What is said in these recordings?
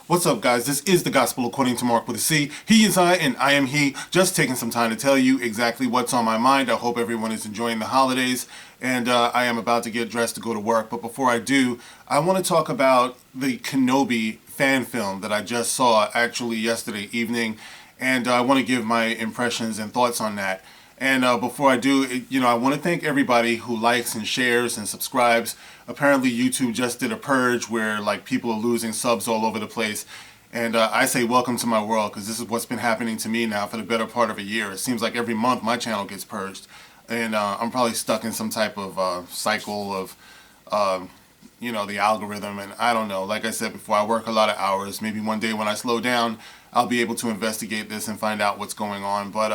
What's up, guys? This is the Gospel According to Mark with a C. He is I, and I am he. Just taking some time to tell you exactly what's on my mind. I hope everyone is enjoying the holidays, and I am about to get dressed to go to work. But before I do, I want to talk about the Kenobi fan film that I just saw actually yesterday evening, and I want to give my impressions and thoughts on that. And before I do, I want to thank everybody who likes and shares and subscribes. Apparently, YouTube just did a purge where like people are losing subs all over the place. And I say welcome to my world, because this is what's been happening to me now for the better part of a year. It seems like every month my channel gets purged. And I'm probably stuck in some type of cycle of, the algorithm. And I don't know. Like I said before, I work a lot of hours. Maybe one day when I slow down, I'll be able to investigate this and find out what's going on. But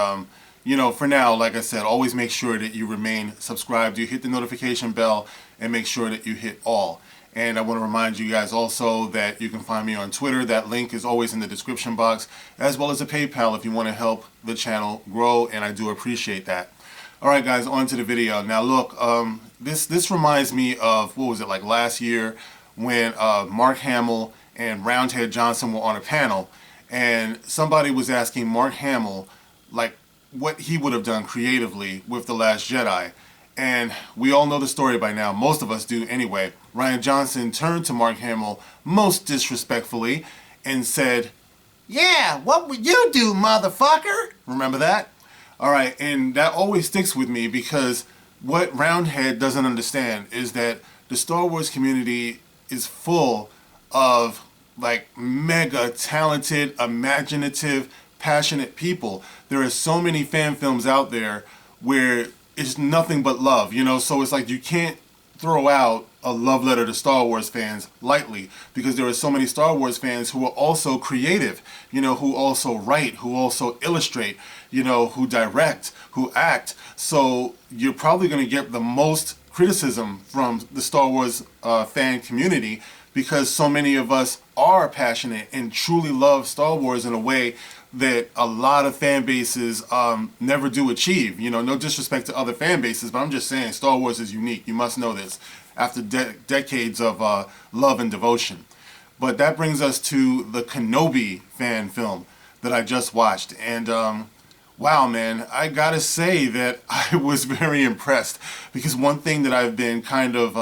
for now, like I said, always make sure that you remain subscribed. You hit the notification bell and make sure that you hit all. And I want to remind you guys also that you can find me on Twitter. That link is always in the description box, as well as a PayPal if you want to help the channel grow, and I do appreciate that. All right, guys, on to the video. Now, look, this reminds me of, what was it, like last year when Mark Hamill and Roundhead Johnson were on a panel, and somebody was asking Mark Hamill, like, what he would have done creatively with The Last Jedi. And we all know the story by now. Most of us do anyway. Rian Johnson turned to Mark Hamill most disrespectfully and said, "Yeah, what would you do, motherfucker?" Remember that? All right, and that always sticks with me, because what Roundhead doesn't understand is that the Star Wars community is full of like mega talented, imaginative, passionate people. There are so many fan films out there where it's nothing but love, so it's like you can't throw out a love letter to Star Wars fans lightly, because there are so many Star Wars fans who are also creative, who also write, who also illustrate, who direct, who act. So you're probably going to get the most criticism from the Star Wars fan community, because so many of us are passionate and truly love Star Wars in a way that a lot of fan bases never do achieve. No disrespect to other fan bases, but I'm just saying Star Wars is unique. You must know this after decades of love and devotion. But that brings us to the Kenobi fan film that I just watched. And wow, man, I gotta say that I was very impressed, because one thing that I've been kind of,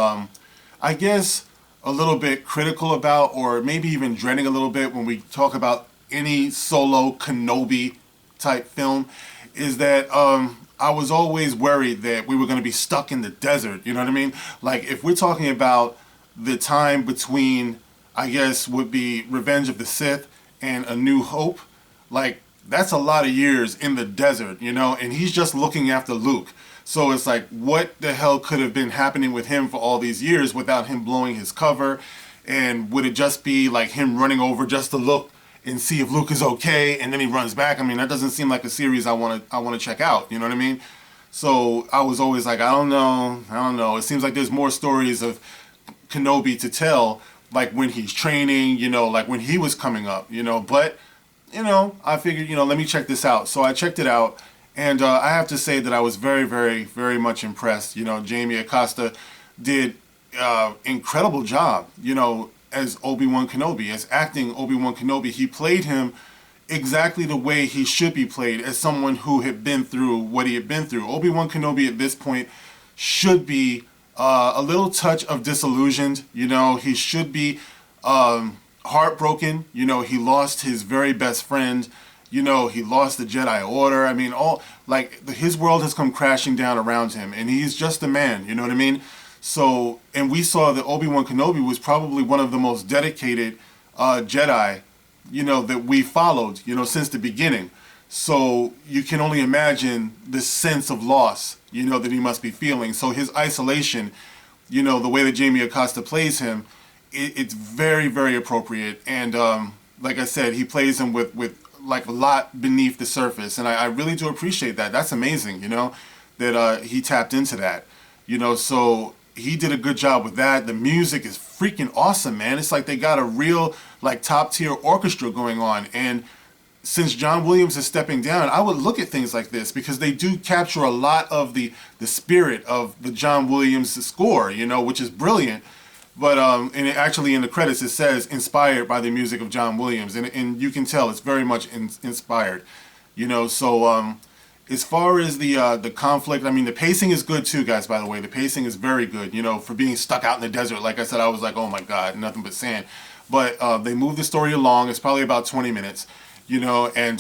I guess, a little bit critical about, or maybe even dreading a little bit when we talk about any solo Kenobi type film, is that I was always worried that we were going to be stuck in the desert. You know what I mean? Like, if we're talking about the time between, I guess, would be Revenge of the Sith and A New Hope, like, that's a lot of years in the desert, and he's just looking after Luke. So it's like, what the hell could have been happening with him for all these years without him blowing his cover? And would it just be like him running over just to look and see if Luke is okay, and then he runs back? I mean, that doesn't seem like a series I want to check out. You know what I mean? So I was always like, I don't know. It seems like there's more stories of Kenobi to tell, like when he's training, like when he was coming up, But I figured, let me check this out. So I checked it out. And I have to say that I was very, very, very much impressed. Jamie Acosta did incredible job, as Obi-Wan Kenobi, as acting Obi-Wan Kenobi. He played him exactly the way he should be played, as someone who had been through what he had been through. Obi-Wan Kenobi at this point should be a little touch of disillusioned. He should be heartbroken. He lost his very best friend. He lost the Jedi Order. I mean, his world has come crashing down around him, and he's just a man, you know what I mean? So, and we saw that Obi-Wan Kenobi was probably one of the most dedicated Jedi, that we followed, since the beginning. So you can only imagine the sense of loss, that he must be feeling. So his isolation, the way that Jamie Acosta plays him, it's very, very appropriate. And like I said, he plays him with like a lot beneath the surface, and I really do appreciate that. That's amazing, that he tapped into that, so he did a good job with that. The music is freaking awesome, man. It's like they got a real like top tier orchestra going on. And since John Williams is stepping down, I would look at things like this, because they do capture a lot of the spirit of the John Williams score, which is brilliant. But and actually in the credits it says inspired by the music of John Williams, and you can tell it's very much inspired, you know. So as far as the conflict, I mean the pacing is good too, guys. By the way, the pacing is very good. You know, for being stuck out in the desert, like I said, I was like, oh my god, nothing but sand. But they move the story along. It's probably about 20 minutes, you know, and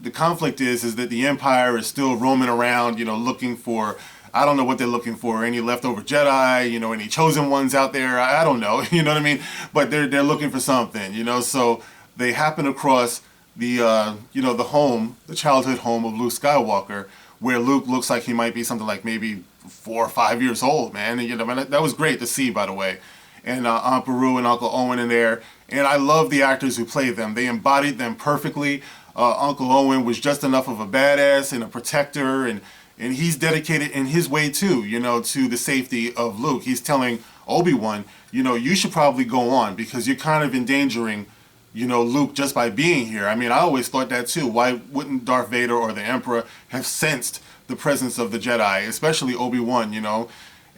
the conflict is that the Empire is still roaming around, you know, looking for, I don't know what they're looking for, any leftover Jedi, you know, any chosen ones out there, I don't know, you know what I mean? But they're looking for something, you know, so they happen across the, you know, the home, the childhood home of Luke Skywalker, where Luke looks like he might be something like maybe 4 or 5 years old, man. And, you know, man, that was great to see, by the way. And Aunt Beru and Uncle Owen in there. And I love the actors who played them. They embodied them perfectly. Uncle Owen was just enough of a badass and a protector, and he's dedicated in his way too, you know, to the safety of Luke. He's telling Obi-Wan, you know, you should probably go on because you're kind of endangering, you know, Luke just by being here. I mean, I always thought that too. Why wouldn't Darth Vader or the Emperor have sensed the presence of the Jedi, especially Obi-Wan, you know?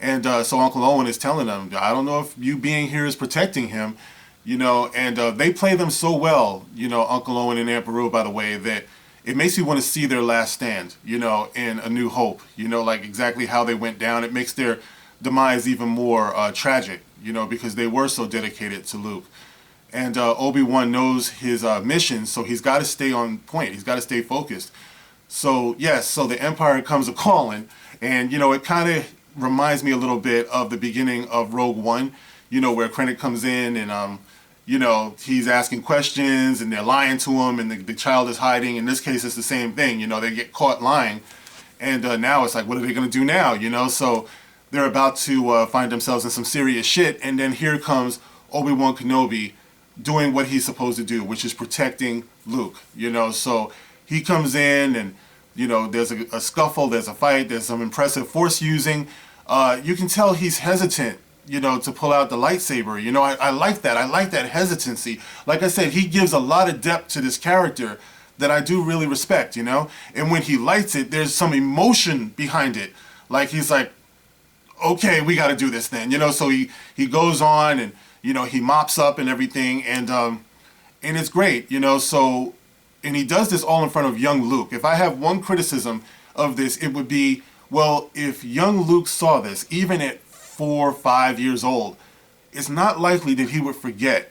And so Uncle Owen is telling them, I don't know if you being here is protecting him, you know, and they play them so well, you know, Uncle Owen and Aunt Beru, by the way, that it makes you want to see their last stand, you know, in A New Hope, you know, like exactly how they went down. It makes their demise even more tragic, you know, because they were so dedicated to Luke. And Obi-Wan knows his mission, so he's got to stay on point. He's got to stay focused. So, yes, so the Empire comes a-calling, and, you know, it kind of reminds me a little bit of the beginning of Rogue One, you know, where Krennic comes in and, you know, he's asking questions and they're lying to him and the child is hiding. In this case, it's the same thing. You know, they get caught lying. And now it's like, what are they going to do now? You know, so they're about to find themselves in some serious shit. And then here comes Obi-Wan Kenobi doing what he's supposed to do, which is protecting Luke, you know. So he comes in and, you know, there's a scuffle, there's a fight, there's some impressive force using. You can tell he's hesitant, you know, to pull out the lightsaber. You know, I like that. I like that hesitancy. Like I said, he gives a lot of depth to this character that I do really respect, you know. And when he lights it, there's some emotion behind it. Like he's like, okay, we got to do this then, you know. So he goes on and, you know, he mops up and everything, and it's great, you know. So, and he does this all in front of young Luke. If I have one criticism of this, it would be, well, if young Luke saw this, even at 4 or 5 years old, it's not likely that he would forget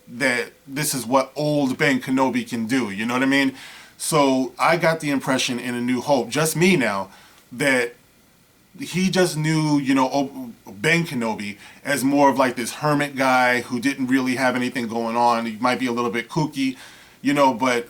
that this is what old Ben Kenobi can do. You know what I mean? So I got the impression in A New Hope, just me now, that he just knew, you know, Ben Kenobi as more of like this hermit guy who didn't really have anything going on. He might be a little bit kooky, you know, but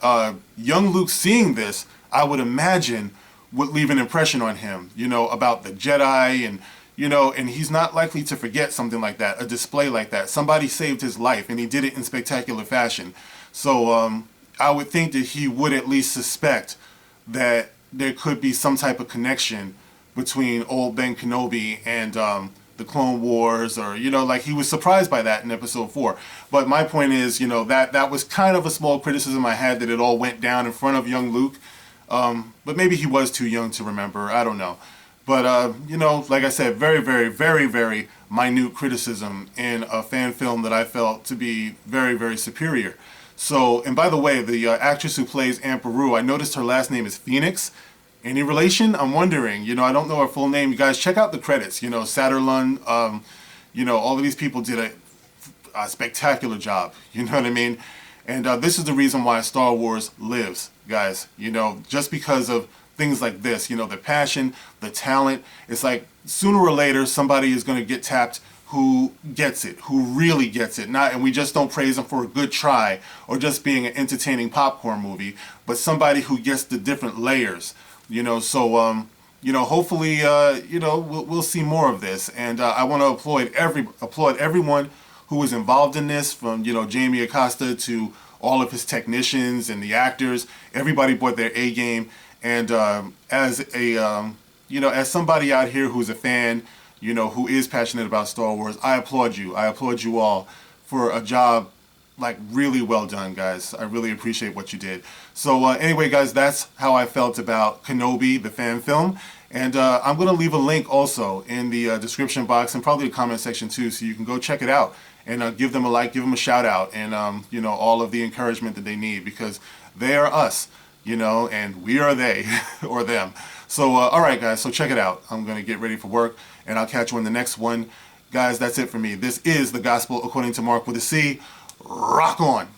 young Luke seeing this, I would imagine, would leave an impression on him, you know, about the Jedi and, you know, and he's not likely to forget something like that, a display like that. Somebody saved his life and he did it in spectacular fashion. So I would think that he would at least suspect that there could be some type of connection between old Ben Kenobi and the Clone Wars, or, you know, like he was surprised by that in episode 4. But my point is, you know, that was kind of a small criticism I had, that it all went down in front of young Luke. But maybe he was too young to remember. I don't know. But, you know, like I said, very, very, very, very minute criticism in a fan film that I felt to be very, very superior. So, and by the way, the actress who plays Aunt Beru, I noticed her last name is Phoenix. Any relation? I'm wondering. You know, I don't know her full name. You guys check out the credits. You know, Satterlund, you know, all of these people did a spectacular job. You know what I mean? And this is the reason why Star Wars lives, guys. You know, just because of things like this. You know, the passion, the talent. It's like sooner or later somebody is going to get tapped who gets it, who really gets it. Not, and we just don't praise them for a good try or just being an entertaining popcorn movie, but somebody who gets the different layers. You know, so you know, hopefully, you know, we'll see more of this. And I want to applaud everyone who was involved in this, from, you know, Jamie Acosta to all of his technicians and the actors. Everybody brought their A game. And as a you know, as somebody out here who's a fan, you know, who is passionate about Star Wars, I applaud you. I applaud you all for a job like really well done, guys. I really appreciate what you did. So anyway, guys, that's how I felt about Kenobi, the fan film. And I'm going to leave a link also in the description box and probably the comment section too, so you can go check it out and give them a like, give them a shout out, and all of the encouragement that they need, because they are us, and we are they or them. So all right, guys, so check it out. I'm going to get ready for work, and I'll catch you in the next one. Guys, that's it for me. This is the Gospel According to Mark with a C. Rock on.